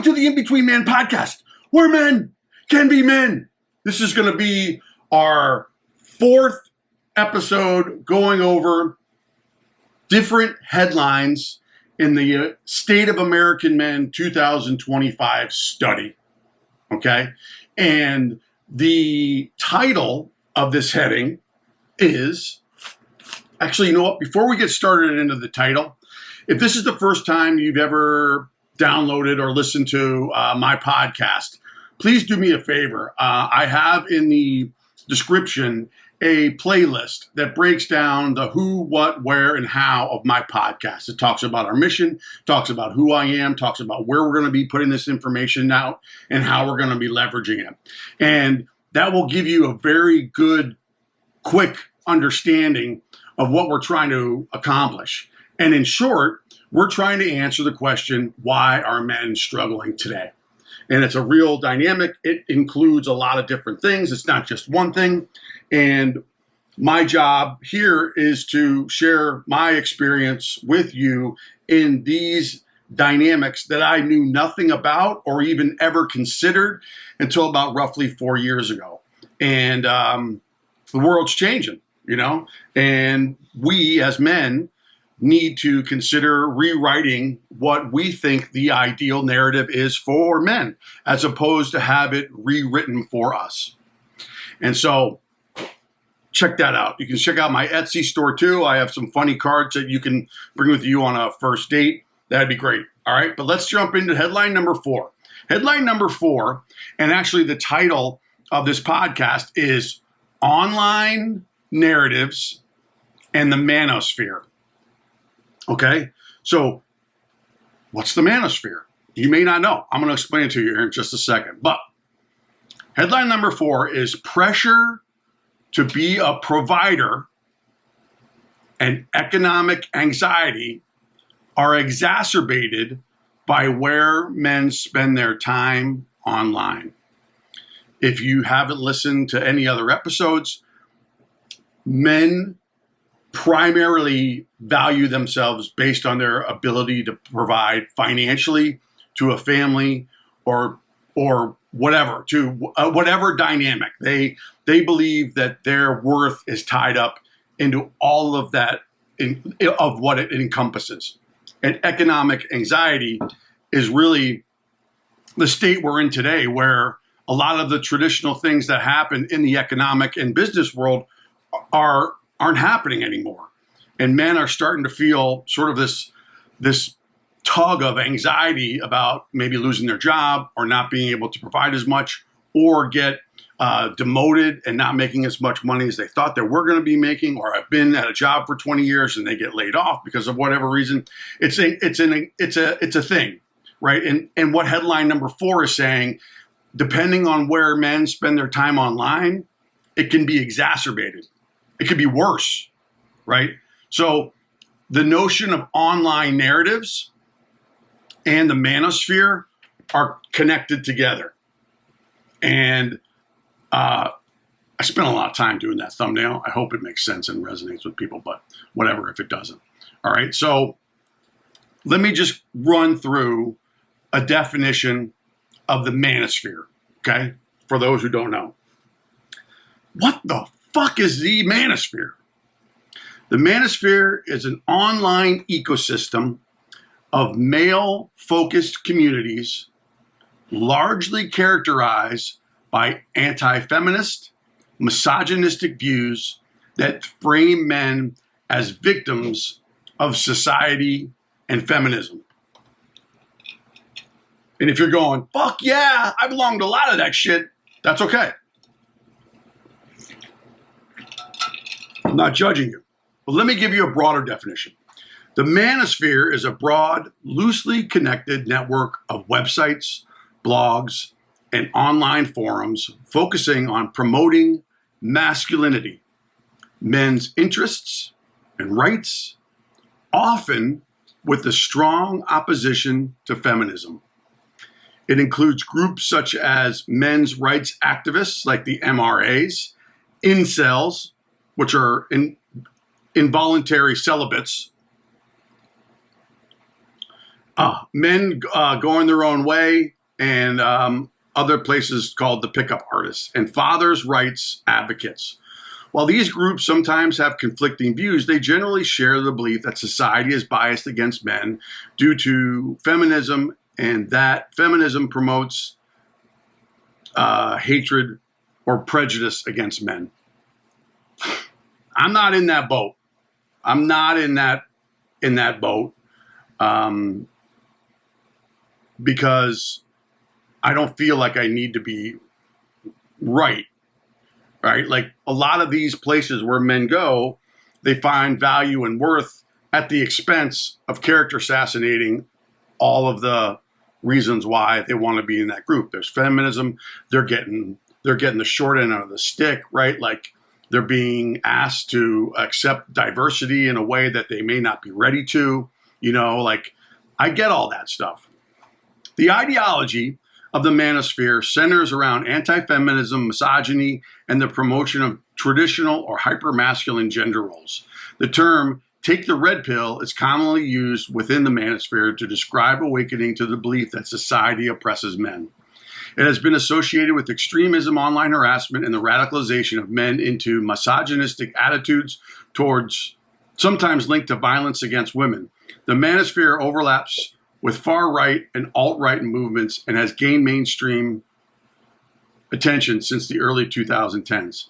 to the In-Between Man podcast, where men can be men. This is going to be our fourth episode going over different headlines in the State of American Men 2025 study. Okay? And the title of this heading is, actually, you know what? Before we get started into the title, if this is the first time you've ever downloaded or listened to my podcast, please do me a favor. I have in the description a playlist that breaks down the who, what, where, and how of my podcast. It talks about our mission, talks about who I am, talks about where we're going to be putting this information out, and how we're going to be leveraging it. And that will give you a very good, quick understanding of what we're trying to accomplish. And in short, we're trying to answer the question, why are men struggling today? And it's a real dynamic. It includes a lot of different things. It's not just one thing. And my job here is to share my experience with you in these dynamics that I knew nothing about or even ever considered until about roughly 4 years ago. And the world's changing, you know, and we as men need to consider rewriting what we think the ideal narrative is for men, as opposed to have it rewritten for us. And so check that out. You can check out my Etsy store too. I have some funny cards that you can bring with you on a first date. That'd be great. All right, but let's jump into headline number 4. Headline number 4, and actually the title of this podcast is Online Narratives and the Manosphere. Okay, so what's the manosphere? You may not know. I'm going to explain it to you here in just a second. But headline number 4 is pressure to be a provider and economic anxiety are exacerbated by where men spend their time online. If you haven't listened to any other episodes, men primarily value themselves based on their ability to provide financially to a family or whatever, to whatever dynamic. They believe that their worth is tied up into all of that, of what it encompasses. And economic anxiety is really the state we're in today, where a lot of the traditional things that happen in the economic and business world aren't happening anymore. And men are starting to feel sort of this tug of anxiety about maybe losing their job or not being able to provide as much, or get demoted and not making as much money as they thought they were going to be making, or have been at a job for 20 years and they get laid off because of whatever reason. It's a thing, right? And what headline number 4 is saying, depending on where men spend their time online, it can be exacerbated. It could be worse, right? So the notion of online narratives and the manosphere are connected together. And I spent a lot of time doing that thumbnail. I hope it makes sense and resonates with people, but whatever if it doesn't. All right, so let me just run through a definition of the manosphere, okay, for those who don't know. What the fuck is the manosphere? The manosphere is an online ecosystem of male-focused communities largely characterized by anti-feminist, misogynistic views that frame men as victims of society and feminism. And if you're going, fuck yeah, I belong to a lot of that shit, that's okay. I'm not judging you. But let me give you a broader definition. The manosphere is a broad, loosely connected network of websites, blogs, and online forums focusing on promoting masculinity, men's interests and rights, often with a strong opposition to feminism. It includes groups such as men's rights activists like the MRAs, incels, which are involuntary celibates, men going their own way, and other places called the pickup artists, and fathers' rights advocates. While these groups sometimes have conflicting views, they generally share the belief that society is biased against men due to feminism, and that feminism promotes hatred or prejudice against men. I'm not in that boat. I'm not in that boat because I don't feel like I need to be right. Right? Like a lot of these places where men go, they find value and worth at the expense of character assassinating all of the reasons why they want to be in that group. There's feminism. They're getting the short end of the stick, right? Like they're being asked to accept diversity in a way that they may not be ready to, like I get all that stuff. The ideology of the manosphere centers around anti-feminism, misogyny, and the promotion of traditional or hyper-masculine gender roles. The term "take the red pill" is commonly used within the manosphere to describe awakening to the belief that society oppresses men. It has been associated with extremism, online harassment, and the radicalization of men into misogynistic attitudes towards, sometimes linked to violence against women. The manosphere overlaps with far-right and alt-right movements and has gained mainstream attention since the early 2010s.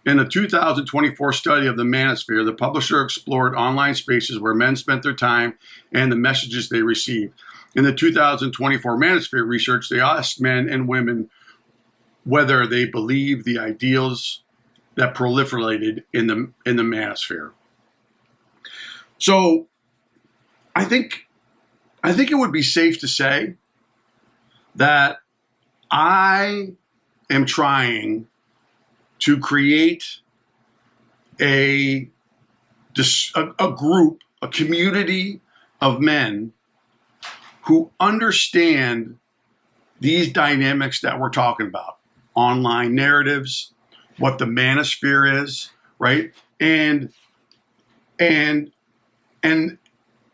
In a 2024 study of the manosphere, the publisher explored online spaces where men spent their time and the messages they received. In the 2024 manosphere research, they asked men and women whether they believed the ideals that proliferated in the manosphere. So I think it would be safe to say that I am trying to create a group, a community of men who understand these dynamics that we're talking about, online narratives, what the manosphere is, right? And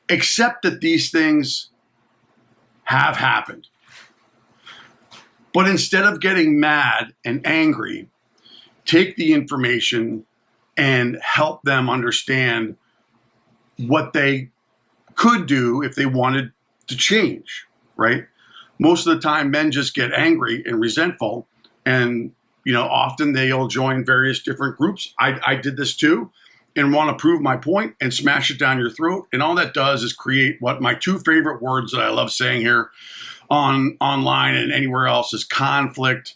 accept that these things have happened. But instead of getting mad and angry, take the information and help them understand what they could do if they wanted to change, right? Most of the time, men just get angry and resentful, and often they'll join various different groups. I did this too, and want to prove my point and smash it down your throat. And all that does is create what my two favorite words that I love saying here online and anywhere else is conflict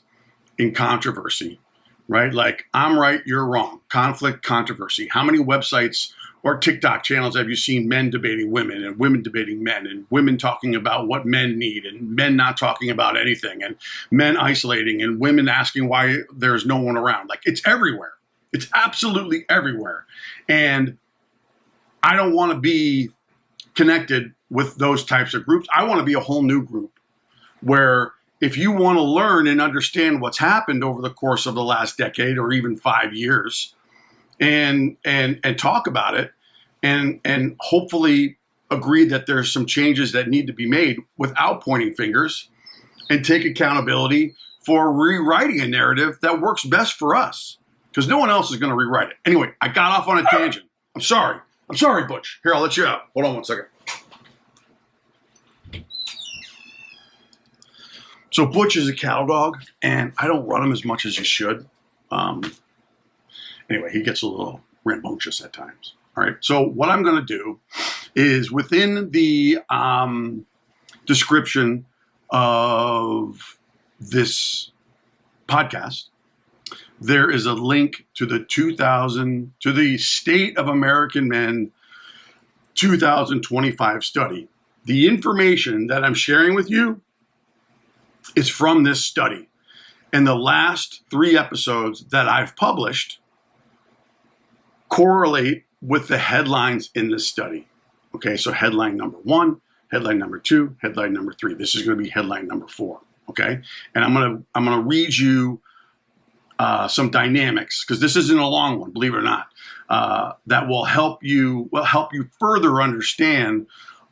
and controversy, right? Like I'm right, you're wrong. Conflict, controversy. How many websites or TikTok channels have you seen men debating women and women debating men and women talking about what men need and men not talking about anything and men isolating and women asking why there's no one around? Like it's everywhere. It's absolutely everywhere. And I don't want to be connected with those types of groups. I want to be a whole new group where if you want to learn and understand what's happened over the course of the last decade or even 5 years and talk about it and hopefully agree that there's some changes that need to be made without pointing fingers and take accountability for rewriting a narrative that works best for us. Because no one else is going to rewrite it. Anyway, I got off on a tangent. I'm sorry, Butch. Here, I'll let you out. Hold on one second. So Butch is a cattle dog, and I don't run him as much as you should. Anyway, he gets a little rambunctious at times. All right, so what I'm going to do is within the description of this podcast, there is a link to the State of American Men 2025 study. The information that I'm sharing with you is from this study. And the last 3 episodes that I've published correlate with the headlines in this study. Okay, so headline number 1, headline number 2, headline number 3. This is going to be headline number 4. Okay, and I'm gonna read you some dynamics, because this isn't a long one, believe it or not, that will help you further understand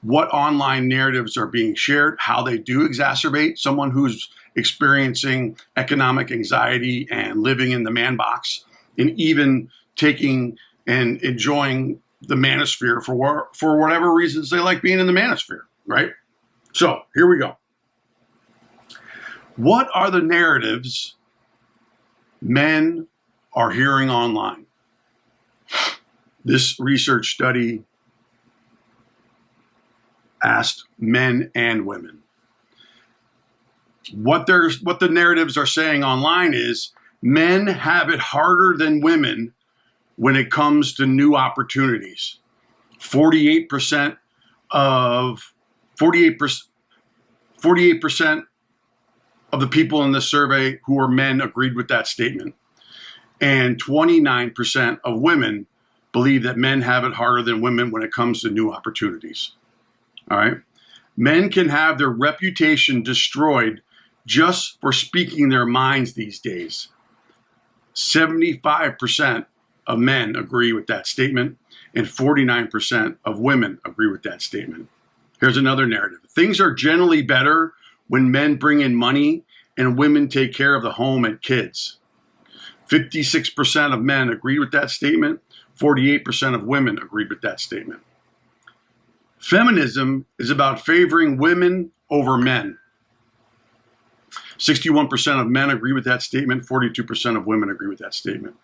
what online narratives are being shared, how they do exacerbate someone who's experiencing economic anxiety and living in the man box, and even taking and enjoying the manosphere for whatever reasons they like being in the manosphere, right? So here we go. What are the narratives men are hearing online? This research study asked men and women. What the narratives are saying online is men have it harder than women when it comes to new opportunities. 48% of the people in this survey who were men agreed with that statement. And 29% of women believe that men have it harder than women when it comes to new opportunities. All right. Men can have their reputation destroyed just for speaking their minds these days. 75% of men agree with that statement, and 49% of women agree with that statement. Here's another narrative. Things are generally better when men bring in money and women take care of the home and kids. 56% of men agree with that statement. 48% of women agreed with that statement. Feminism is about favoring women over men. 61% of men agree with that statement. 42% of women agree with that statement.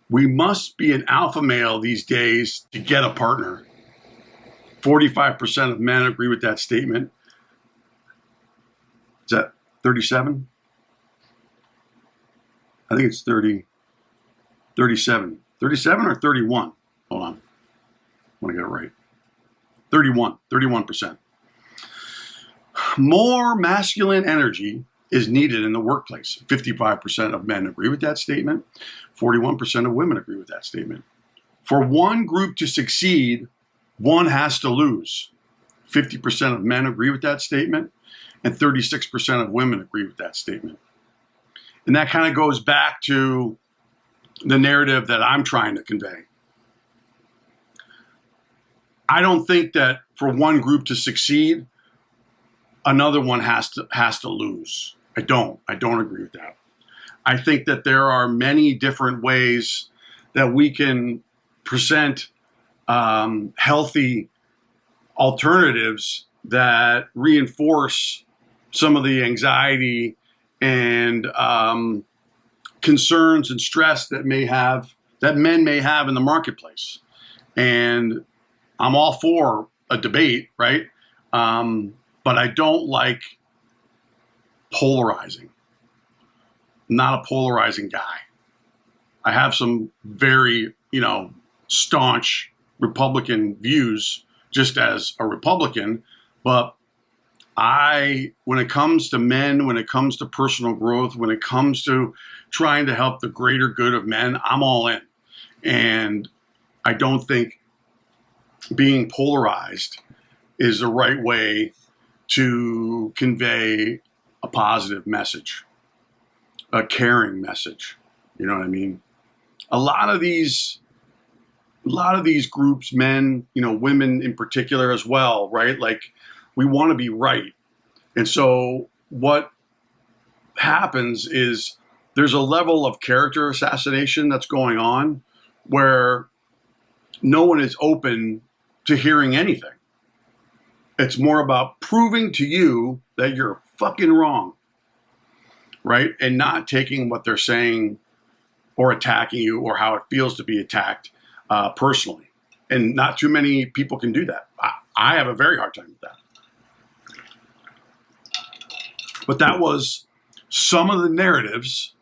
We must be an alpha male these days to get a partner. 45% of men agree with that statement. Is that 37? I think it's 37. 37 or 31? Hold on. I want to get it right. 31%. More masculine energy is needed in the workplace. 55% of men agree with that statement. 41% of women agree with that statement. For one group to succeed, one has to lose. 50% of men agree with that statement, and 36% of women agree with that statement. And that kind of goes back to the narrative that I'm trying to convey. I don't think that for one group to succeed, another one has to lose. I don't agree with that. I think that there are many different ways that we can present healthy alternatives that reinforce some of the anxiety and concerns and stress that men may have in the marketplace. And I'm all for a debate, right? But I don't like polarizing. I'm not a polarizing guy. I have some very, staunch Republican views just as a Republican, but when it comes to men, when it comes to personal growth, when it comes to trying to help the greater good of men, I'm all in. And I don't think being polarized is the right way to convey a positive message, a caring message. You know what I mean? A lot of these groups, men, women in particular as well, right? Like, we want to be right. And so what happens is there's a level of character assassination that's going on where no one is open to hearing anything. It's more about proving to you that you're fucking wrong, right? And not taking what they're saying or attacking you or how it feels to be attacked personally. And not too many people can do that. I have a very hard time with that. But that was some of the narratives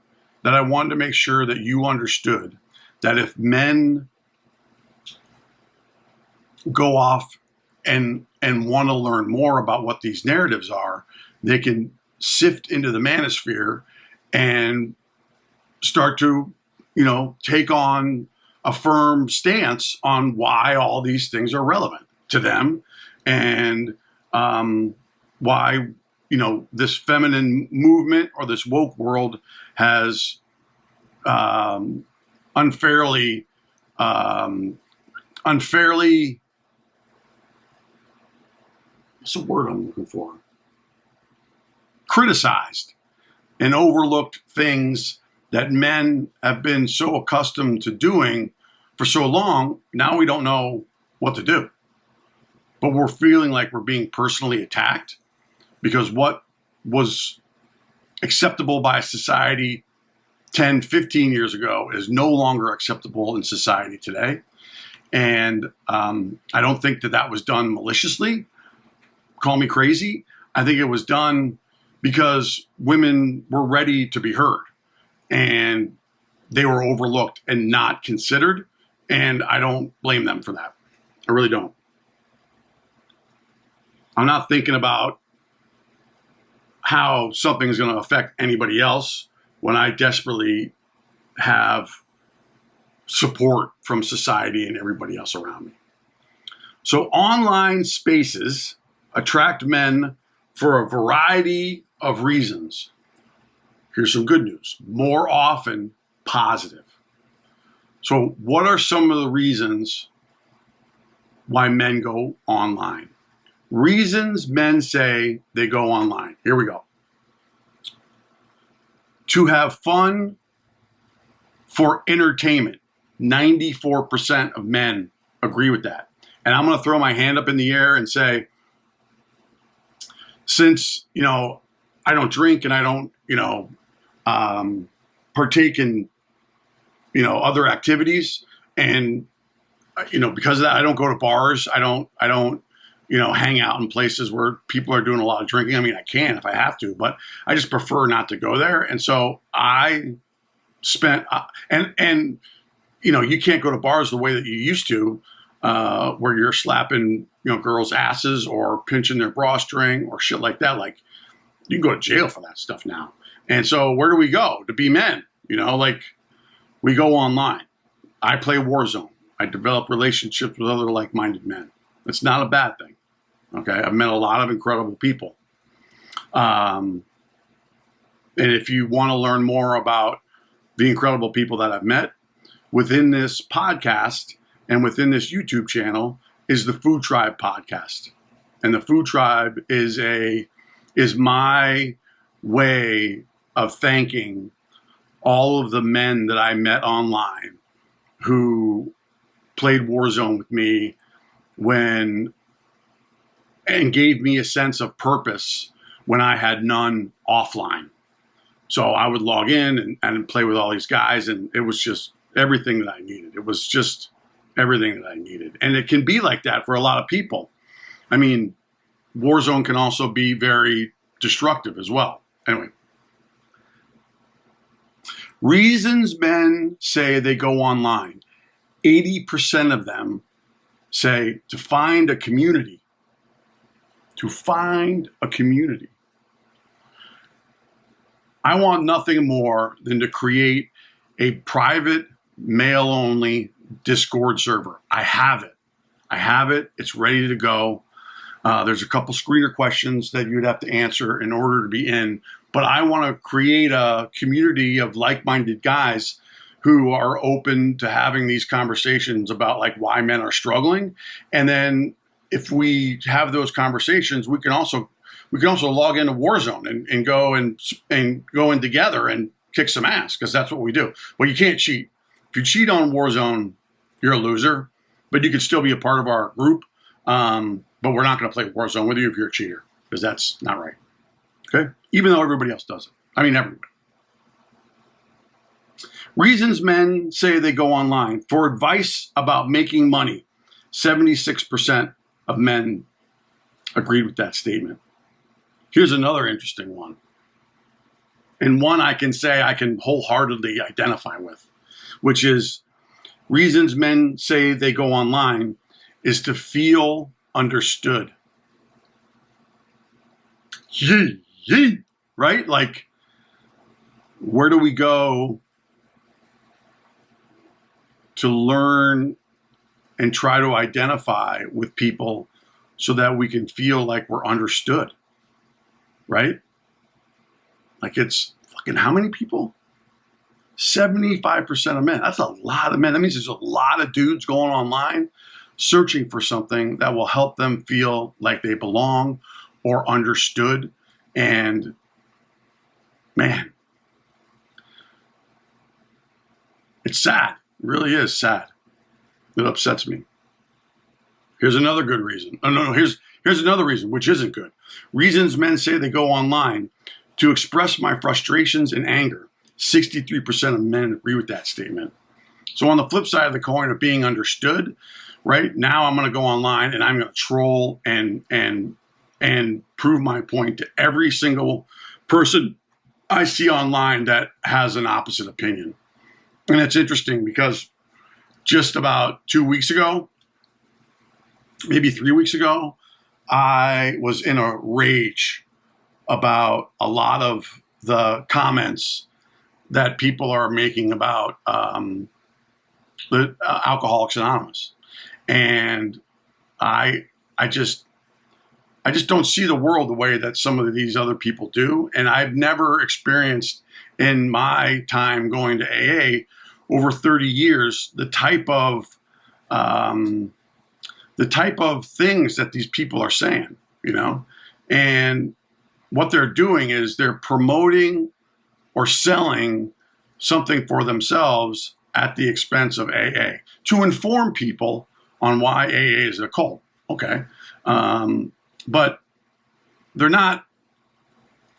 that I wanted to make sure that you understood, that if men go off and want to learn more about what these narratives are, they can sift into the manosphere and start to, take on a firm stance on why all these things are relevant to them, and why, this feminine movement or this woke world has unfairly what's the word I'm looking for? Criticized and overlooked things that men have been so accustomed to doing for so long. Now we don't know what to do. But we're feeling like we're being personally attacked because what was acceptable by society 10, 15 years ago is no longer acceptable in society today. And I don't think that was done maliciously. Call me crazy. I think it was done because women were ready to be heard and they were overlooked and not considered. And I don't blame them for that. I really don't. I'm not thinking about how something's going to affect anybody else when I desperately have support from society and everybody else around me. So online spaces attract men for a variety of reasons. Here's some good news. More often, positive. So what are some of the reasons why men go online? Reasons men say they go online. Here we go. To have fun for entertainment. 94% of men agree with that. And I'm going to throw my hand up in the air and say, since, I don't drink and I don't, partake in, other activities. And, because of that, I don't go to bars. I don't, hang out in places where people are doing a lot of drinking. I mean, I can if I have to, but I just prefer not to go there. And so I spent, you can't go to bars the way that you used to, where you're slapping, girls' asses or pinching their bra string or shit like that. Like, you can go to jail for that stuff now. And so where do we go to be men? We go online. I play Warzone. I develop relationships with other like-minded men. It's not a bad thing. Okay. I've met a lot of incredible people. And if you want to learn more about the incredible people that I've met within this podcast and within this YouTube channel is the Food Tribe podcast. And the Food Tribe is my way of thanking all of the men that I met online who played Warzone with me and gave me a sense of purpose when I had none offline. So I would log in and play with all these guys, and it was just everything that I needed. It was just everything that I needed. And it can be like that for a lot of people. I mean, Warzone can also be very destructive as well. Anyway. Reasons men say they go online. 80% of them say to find a community. To find a community. I want nothing more than to create a private, male-only Discord server. I have it. It's ready to go. There's a couple screener questions that you'd have to answer in order to be in. But I want to create a community of like-minded guys who are open to having these conversations about like why men are struggling. And then if we have those conversations, we can also log into Warzone and go in together and kick some ass, because that's what we do. Well, you can't cheat. If you cheat on Warzone, you're a loser. But you can still be a part of our group. But we're not going to play Warzone with you if you're a cheater, because that's not right. Okay? Even though everybody else does it. I mean, everybody. Reasons men say they go online. For advice about making money, 76% of men agreed with that statement. Here's another interesting one. And one I can say I can wholeheartedly identify with, which is reasons men say they go online is to feel understood. Yee, right? Like, where do we go to learn and try to identify with people so that we can feel like we're understood, right? Like, it's fucking how many people? 75% of men. That's a lot of men. That means there's a lot of dudes going online searching for something that will help them feel like they belong or understood. And man, it's sad. It really is sad. It upsets me. Here's another good reason. Oh, no, here's another reason, which isn't good. Reasons men say they go online to express my frustrations and anger. 63% of men agree with that statement. So on the flip side of the coin of being understood, right now I'm going to go online and I'm going to troll and prove my point to every single person I see online that has an opposite opinion. And it's interesting because just about 2 weeks ago, maybe 3 weeks ago, I was in a rage about a lot of the comments that people are making about the Alcoholics Anonymous. And I just don't see the world the way that some of these other people do. And I've never experienced in my time going to AA over 30 years the type of things that these people are saying, you know. And what they're doing is they're promoting or selling something for themselves at the expense of AA to inform people on why AA is a cult. Okay. But they're not,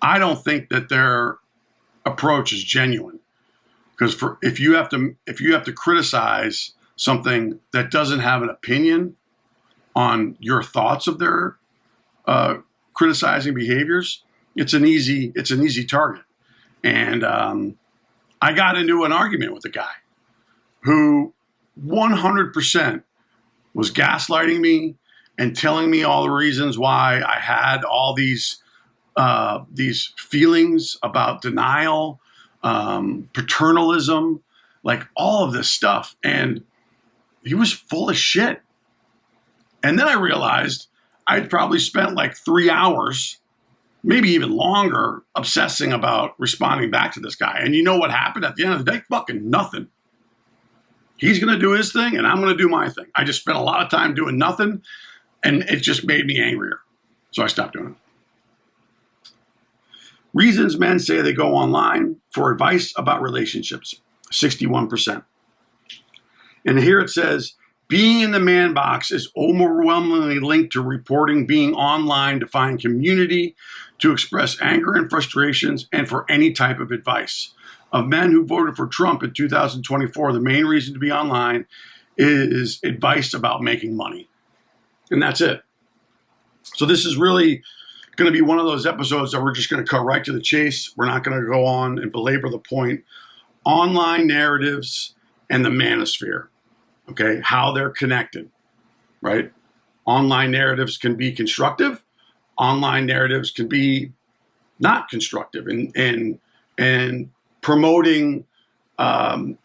I don't think that their approach is genuine. Because if you have to criticize something that doesn't have an opinion on your thoughts of their criticizing behaviors, it's an easy target. And I got into an argument with a guy who 100% was gaslighting me and telling me all the reasons why I had all these feelings about denial, paternalism, like all of this stuff. And he was full of shit. And then I realized I'd probably spent like 3 hours, maybe even longer, obsessing about responding back to this guy. And you know what happened at the end of the day? Fucking nothing. He's going to do his thing and I'm going to do my thing. I just spent a lot of time doing nothing and it just made me angrier. So I stopped doing it. Reasons men say they go online for advice about relationships, 61%. And here it says, being in the man box is overwhelmingly linked to reporting being online to find community, to express anger and frustrations, and for any type of advice. Of men who voted for Trump in 2024, the main reason to be online is advice about making money. And that's it. So this is really going to be one of those episodes that we're just going to cut right to the chase. We're not going to go on and belabor the point. Online narratives and the manosphere. Okay, how they're connected, right? Online narratives can be constructive. Online narratives can be not constructive and promoting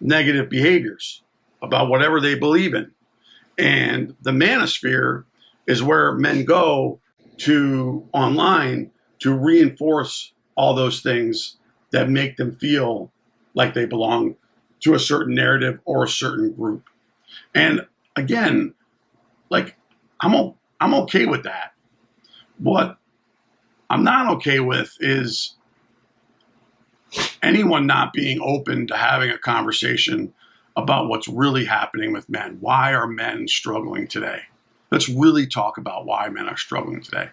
negative behaviors about whatever they believe in. And the manosphere is where men go to online to reinforce all those things that make them feel like they belong to a certain narrative or a certain group. And again, like I'm okay with that. What I'm not okay with is anyone not being open to having a conversation about what's really happening with men. Why are men struggling today? Let's really talk about why men are struggling today.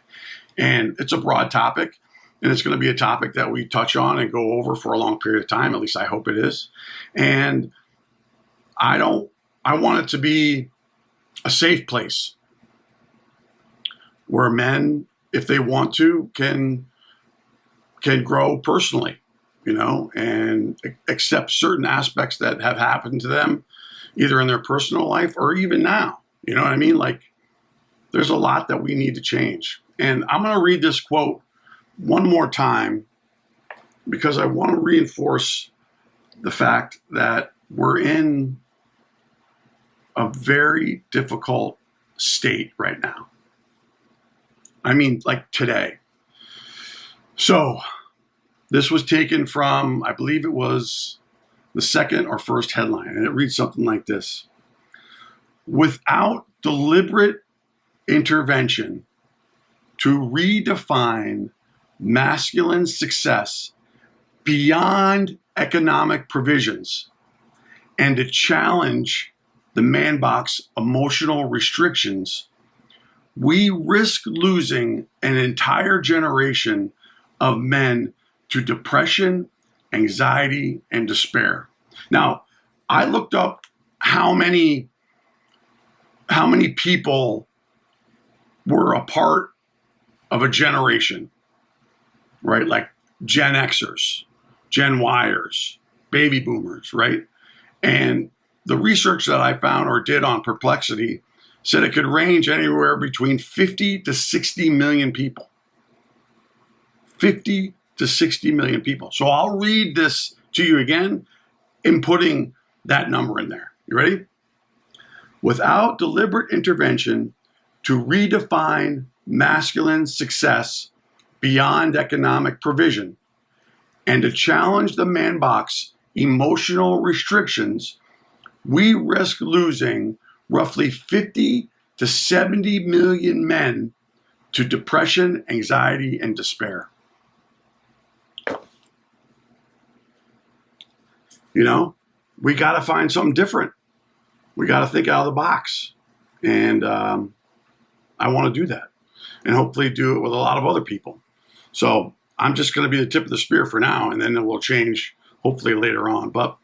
And it's a broad topic, and it's going to be a topic that we touch on and go over for a long period of time. At least I hope it is. And I want it to be a safe place where men, if they want to, can grow personally, you know, and accept certain aspects that have happened to them, either in their personal life or even now. You know what I mean? Like, there's a lot that we need to change. And I'm going to read this quote one more time because I want to reinforce the fact that we're in a very difficult state right now. I mean, like today. So this was taken from, I believe it was the second or first headline, and it reads something like this. Without deliberate intervention to redefine masculine success beyond economic provisions and to challenge the man box emotional restrictions, we risk losing an entire generation of men to depression, anxiety, and despair. Now, I looked up how many people were a part of a generation, right? Like Gen Xers, Gen Yers, baby boomers, right? And the research that I found or did on Perplexity said it could range anywhere between 50 to 60 million people. 50 to 60 million people. So I'll read this to you again in putting that number in there. You ready? Without deliberate intervention to redefine masculine success beyond economic provision and to challenge the man box emotional restrictions, we risk losing roughly 50 to 70 million men to depression, anxiety, and despair. You know, we got to find something different. We got to think out of the box. And I want to do that and hopefully do it with a lot of other people. So I'm just going to be the tip of the spear for now, and then it will change hopefully later on. But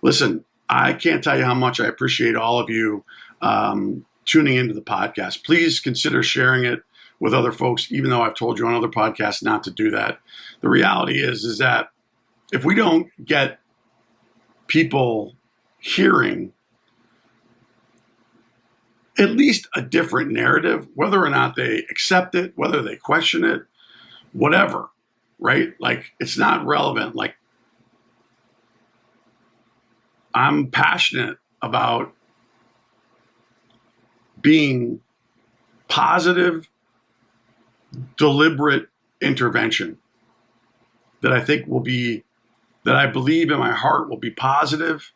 listen, I can't tell you how much I appreciate all of you tuning into the podcast. Please consider sharing it with other folks, even though I've told you on other podcasts not to do that. The reality is that if we don't get people hearing at least a different narrative, whether or not they accept it, whether they question it, whatever, right? Like, it's not relevant. Like, I'm passionate about being positive, deliberate intervention that I think will be, that I believe in my heart will be positive,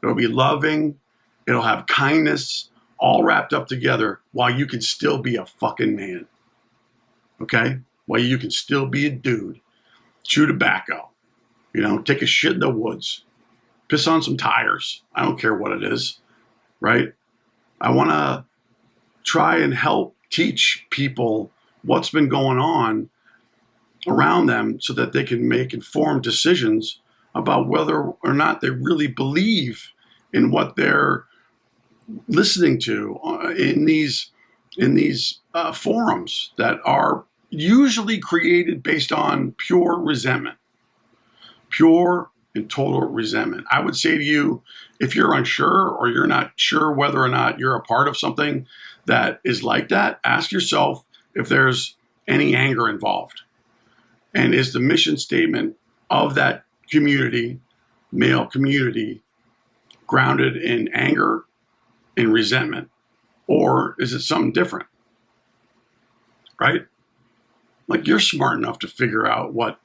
it'll be loving, it'll have kindness, all wrapped up together while you can still be a fucking man. Okay? While you can still be a dude, chew tobacco, you know, take a shit in the woods, piss on some tires. I don't care what it is, right? I want to try and help teach people what's been going on around them so that they can make informed decisions about whether or not they really believe in what they're listening to in these forums that are usually created based on pure resentment, pure and total resentment. I would say to you, if you're unsure or you're not sure whether or not you're a part of something that is like that, ask yourself if there's any anger involved. And is the mission statement of that community, male community, grounded in anger and resentment? Or is it something different? Right? Like, you're smart enough to figure out what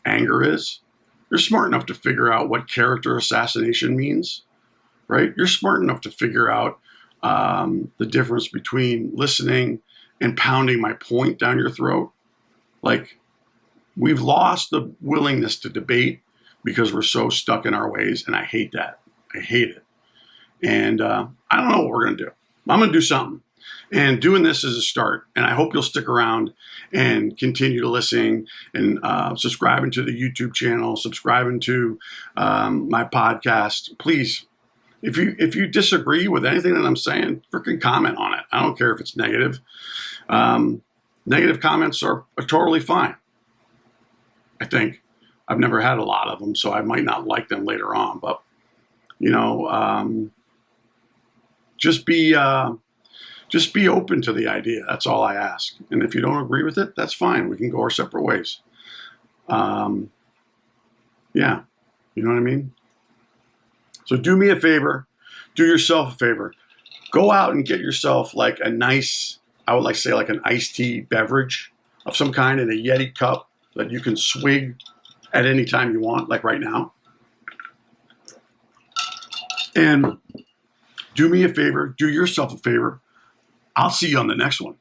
anger is. You're smart enough to figure out what character assassination means, right? You're smart enough to figure out the difference between listening and pounding my point down your throat. Like, we've lost the willingness to debate because we're so stuck in our ways, and I hate that. I hate it. And I don't know what we're going to do. I'm going to do something. And doing this is a start. And I hope you'll stick around and continue to listen and subscribing to the YouTube channel, subscribing to my podcast. Please, if you disagree with anything that I'm saying, freaking comment on it. I don't care if it's negative. Negative comments are totally fine. I think I've never had a lot of them, so I might not like them later on. But, you know, just be open to the idea. That's all I ask. And if you don't agree with it, that's fine. We can go our separate ways. Yeah, you know what I mean? So do me a favor. Do yourself a favor. Go out and get yourself like a nice, I would like to say like an iced tea beverage of some kind in a Yeti cup that you can swig at any time you want, like right now. And do me a favor. Do yourself a favor. I'll see you on the next one.